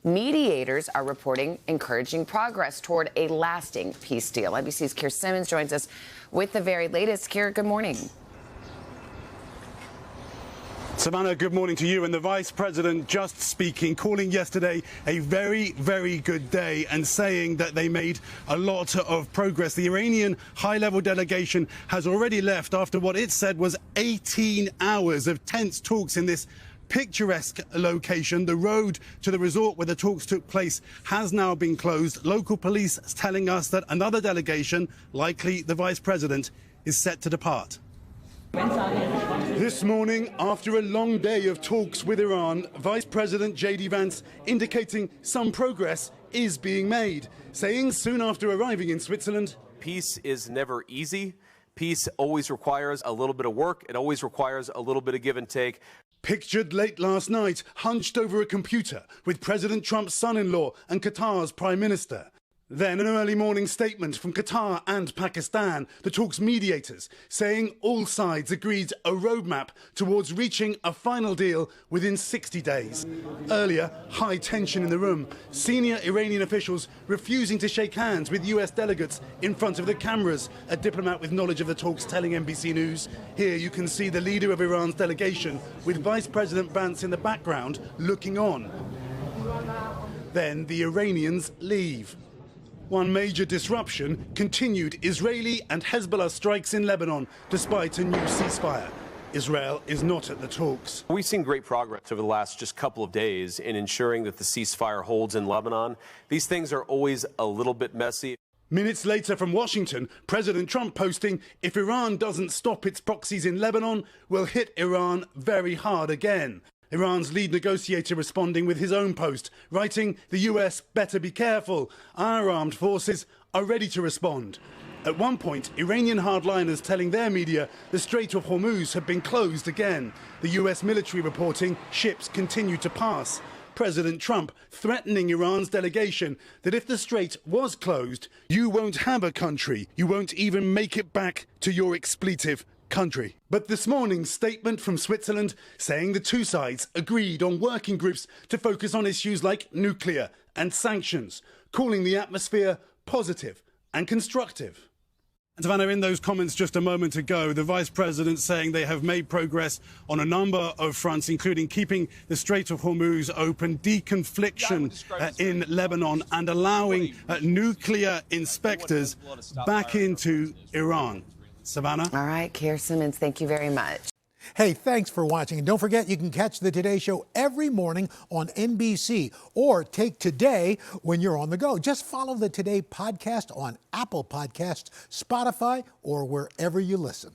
Mediators are reporting encouraging progress toward a lasting peace deal. NBC's Keir Simmons joins us with the very latest. Keir, good morning. Savannah, good morning to you. And the Vice President just speaking, calling yesterday a very, very good day and saying that they made a lot of progress. The Iranian high-level delegation has already left after what it said was 18 hours of tense talks in this picturesque location. The road to the resort where the talks took place has now been closed. Local police telling us that another delegation, likely the Vice President, is set to depart. This morning, after a long day of talks with Iran, Vice President JD Vance indicating some progress is being made, saying soon after arriving in Switzerland, peace is never easy. Peace always requires a little bit of work. It always requires a little bit of give and take. Pictured late last night, hunched over a computer with President Trump's son-in-law and Qatar's Prime Minister. Then an early morning statement from Qatar and Pakistan, the talks' mediators, saying all sides agreed a roadmap towards reaching a final deal within 60 days. Earlier, high tension in the room, senior Iranian officials refusing to shake hands with US delegates in front of the cameras. A diplomat with knowledge of the talks telling NBC News. Here you can see the leader of Iran's delegation with Vice President Vance in the background looking on. Then the Iranians leave. One major disruption, continued Israeli and Hezbollah strikes in Lebanon, despite a new ceasefire. Israel is not at the talks. We've seen great progress over the last just couple of days in ensuring that the ceasefire holds in Lebanon. These things are always a little bit messy. Minutes later from Washington, President Trump posting, if Iran doesn't stop its proxies in Lebanon, we'll hit Iran very hard again. Iran's lead negotiator responding with his own post, writing, the US better be careful. Our armed forces are ready to respond. At one point, Iranian hardliners telling their media the Strait of Hormuz had been closed again. The US military reporting ships continue to pass. President Trump threatening Iran's delegation that if the strait was closed, you won't have a country. You won't even make it back to your expletive country. But this morning's statement from Switzerland saying the two sides agreed on working groups to focus on issues like nuclear and sanctions, calling the atmosphere positive and constructive. And Savannah, in those comments just a moment ago, the Vice President saying they have made progress on a number of fronts, including keeping the Strait of Hormuz open, deconfliction in Lebanon, and allowing nuclear inspectors back into Iran. Savannah? All right, Keir Simmons, thank you very much. Hey, thanks for watching. And don't forget, you can catch the Today Show every morning on NBC or take Today when you're on the go. Just follow the Today podcast on Apple Podcasts, Spotify, or wherever you listen.